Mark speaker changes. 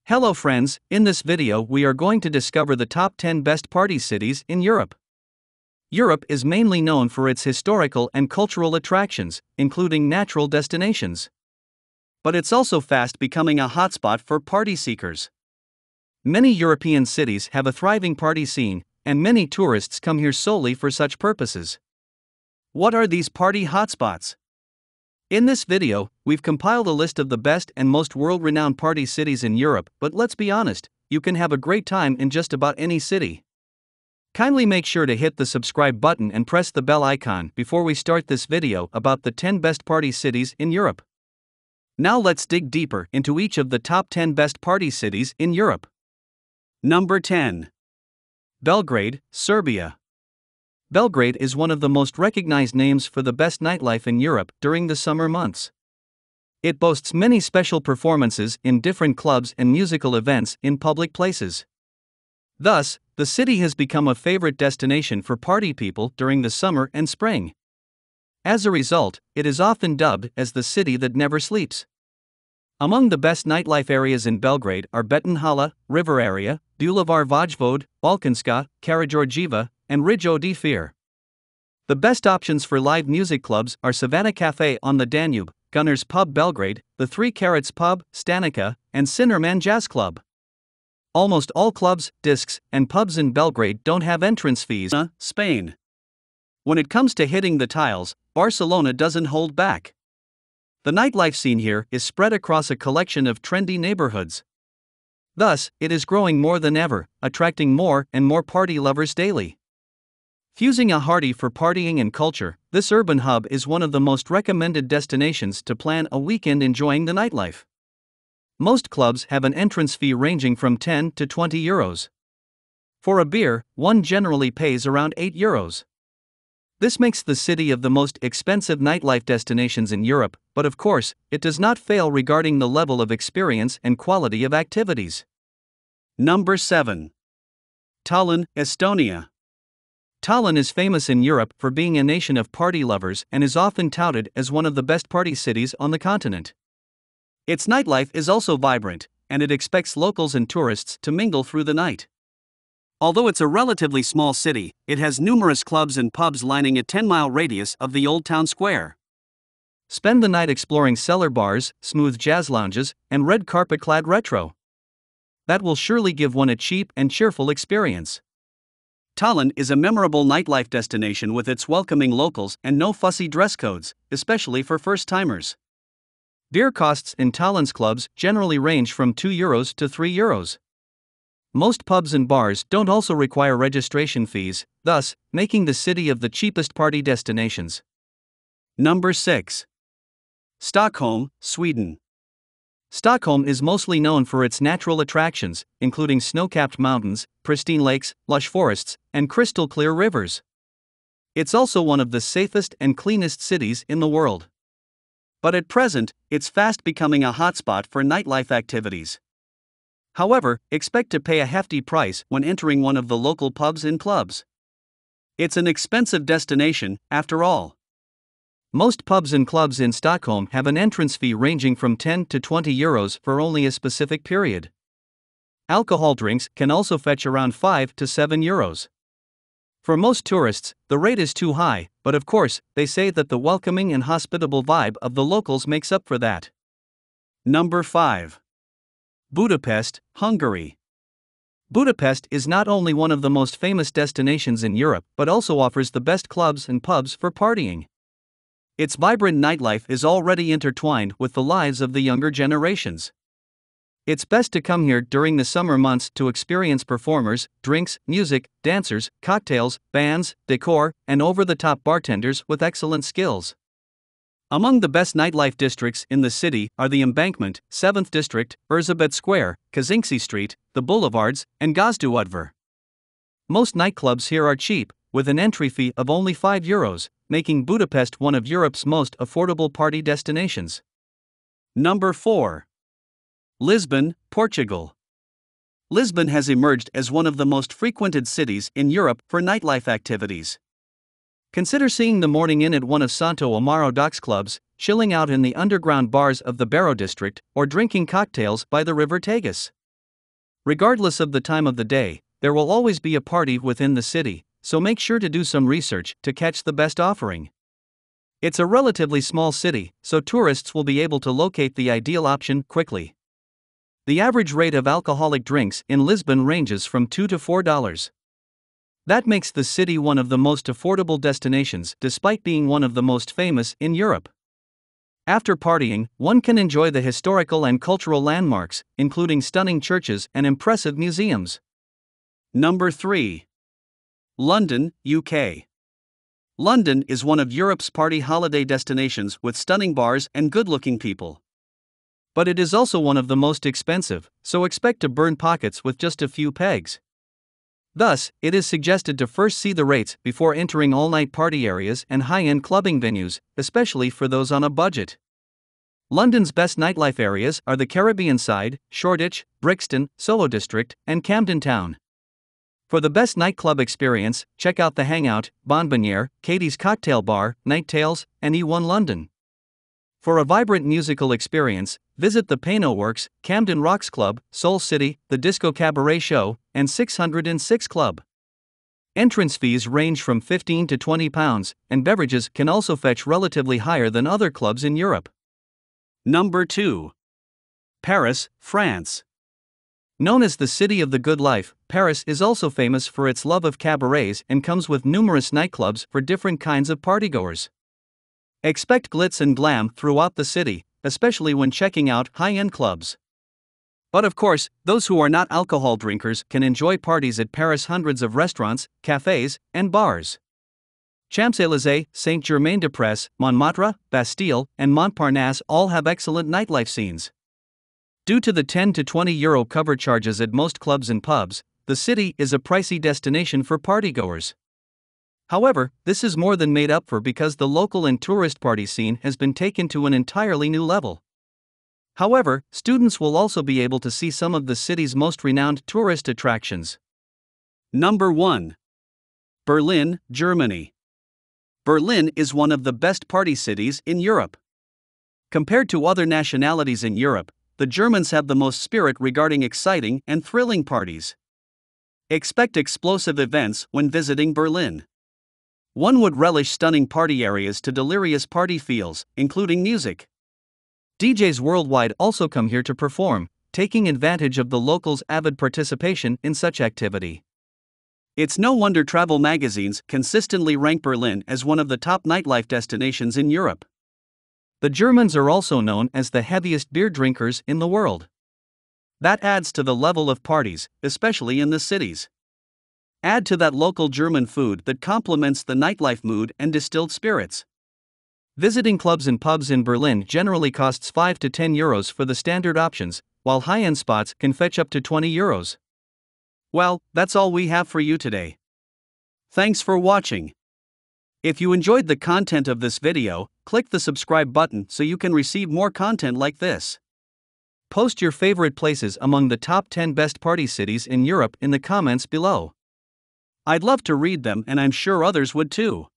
Speaker 1: Hello friends, in this video we are going to discover the top 10 best party cities in Europe. Europe is mainly known for its historical and cultural attractions, including natural destinations. But it's also fast becoming a hotspot for party seekers. Many European cities have a thriving party scene, and many tourists come here solely for such purposes. What are these party hotspots? In this video, we've compiled a list of the best and most world-renowned party cities in Europe, but let's be honest, you can have a great time in just about any city. Kindly make sure to hit the subscribe button and press the bell icon before we start this video about the 10 best party cities in Europe. Now let's dig deeper into each of the top 10 best party cities in Europe. Number 10. Belgrade, Serbia. Belgrade is one of the most recognized names for the best nightlife in Europe during the summer months. It boasts many special performances in different clubs and musical events in public places. Thus, the city has become a favorite destination for party people during the summer and spring. As a result, it is often dubbed as the city that never sleeps. Among the best nightlife areas in Belgrade are Betonhala, River Area, Bulevar Vojvode, Balkanska, Karađorđeva, and Ridge de Fier. The best options for live music clubs are Savannah Cafe on the Danube, Gunners Pub Belgrade, the 3 Carrots Pub, Stanica, and Cinnamon Jazz Club. Almost all clubs, discs, and pubs in Belgrade don't have entrance fees. Spain. When it comes to hitting the tiles, Barcelona doesn't hold back. The nightlife scene here is spread across a collection of trendy neighborhoods. Thus, it is growing more than ever, attracting more and more party lovers daily. Fusing a hearty for partying and culture, this urban hub is one of the most recommended destinations to plan a weekend enjoying the nightlife. Most clubs have an entrance fee ranging from 10 to 20 euros. For a beer, one generally pays around 8 euros. This makes the city of the most expensive nightlife destinations in Europe, but of course, it does not fail regarding the level of experience and quality of activities. Number 7. Tallinn, Estonia. Tallinn is famous in Europe for being a nation of party lovers and is often touted as one of the best party cities on the continent. Its nightlife is also vibrant, and it expects locals and tourists to mingle through the night. Although it's a relatively small city, it has numerous clubs and pubs lining a 10-mile radius of the old town square. Spend the night exploring cellar bars, smooth jazz lounges, and red carpet-clad retro. That will surely give one a cheap and cheerful experience. Tallinn is a memorable nightlife destination with its welcoming locals and no fussy dress codes, especially for first-timers. Beer costs in Tallinn's clubs generally range from 2 euros to 3 euros. Most pubs and bars don't also require registration fees, thus, making the city of the cheapest party destinations. Number 6. Stockholm, Sweden. Stockholm is mostly known for its natural attractions, including snow-capped mountains, pristine lakes, lush forests, and crystal-clear rivers. It's also one of the safest and cleanest cities in the world. But at present, it's fast becoming a hotspot for nightlife activities. However, expect to pay a hefty price when entering one of the local pubs and clubs. It's an expensive destination, after all. Most pubs and clubs in Stockholm have an entrance fee ranging from 10 to 20 euros for only a specific period. Alcohol drinks can also fetch around 5 to 7 euros. For most tourists, the rate is too high, but of course, they say that the welcoming and hospitable vibe of the locals makes up for that. Number 5. Budapest, Hungary. Budapest is not only one of the most famous destinations in Europe but also offers the best clubs and pubs for partying. Its vibrant nightlife is already intertwined with the lives of the younger generations. It's best to come here during the summer months to experience performers, drinks, music, dancers, cocktails, bands, decor, and over-the-top bartenders with excellent skills. Among the best nightlife districts in the city are the Embankment, 7th District, Erzsébet Square, Kazinski Street, the Boulevards, and Gazdaudvar. Most nightclubs here are cheap, with an entry fee of only 5 euros, making Budapest one of Europe's most affordable party destinations. Number 4. Lisbon, Portugal. Lisbon has emerged as one of the most frequented cities in Europe for nightlife activities. Consider seeing the morning in at one of Santo Amaro docks clubs, chilling out in the underground bars of the Barrow district, or drinking cocktails by the River Tagus. Regardless of the time of the day, there will always be a party within the city, so make sure to do some research to catch the best offering. It's a relatively small city, so tourists will be able to locate the ideal option quickly. The average rate of alcoholic drinks in Lisbon ranges from $2 to $4. That makes the city one of the most affordable destinations despite being one of the most famous in Europe. After partying, one can enjoy the historical and cultural landmarks, including stunning churches and impressive museums. Number 3. London, UK. London is one of Europe's party holiday destinations with stunning bars and good-looking people. But it is also one of the most expensive, so expect to burn pockets with just a few pegs. Thus, it is suggested to first see the rates before entering all-night party areas and high-end clubbing venues, especially for those on a budget. London's best nightlife areas are the Caribbean side, Shoreditch, Brixton, Soho District, and Camden Town. For the best nightclub experience, check out the Hangout, Bonbonniere, Katie's Cocktail Bar, Night Tales, and E1 London. For a vibrant musical experience, visit the Pano Works, Camden Rocks Club, Soul City, the Disco Cabaret Show, and 606 Club. Entrance fees range from £15 to £20, and beverages can also fetch relatively higher than other clubs in Europe. Number 2. Paris, France. Known as the City of the Good Life, Paris is also famous for its love of cabarets and comes with numerous nightclubs for different kinds of partygoers. Expect glitz and glam throughout the city, especially when checking out high-end clubs. But of course, those who are not alcohol drinkers can enjoy parties at Paris' hundreds of restaurants, cafes, and bars. Champs-Élysées, Saint-Germain-des-Prés, Montmartre, Bastille, and Montparnasse all have excellent nightlife scenes. Due to the €10 to €20 cover charges at most clubs and pubs, the city is a pricey destination for partygoers. However, this is more than made up for because the local and tourist party scene has been taken to an entirely new level. However, students will also be able to see some of the city's most renowned tourist attractions. Number 1. Berlin, Germany. Berlin is one of the best party cities in Europe. Compared to other nationalities in Europe, the Germans have the most spirit regarding exciting and thrilling parties. Expect explosive events when visiting Berlin. One would relish stunning party areas to delirious party feels, including music. DJs worldwide also come here to perform, taking advantage of the locals' avid participation in such activity. It's no wonder travel magazines consistently rank Berlin as one of the top nightlife destinations in Europe. The Germans are also known as the heaviest beer drinkers in the world. That adds to the level of parties, especially in the cities. Add to that local German food that complements the nightlife mood and distilled spirits. Visiting clubs and pubs in Berlin generally costs €5 to €10 for the standard options, while high-end spots can fetch up to €20. Well, that's all we have for you today. Thanks for watching. If you enjoyed the content of this video, click the subscribe button so you can receive more content like this. Post your favorite places among the top 10 best party cities in Europe in the comments below. I'd love to read them and I'm sure others would too.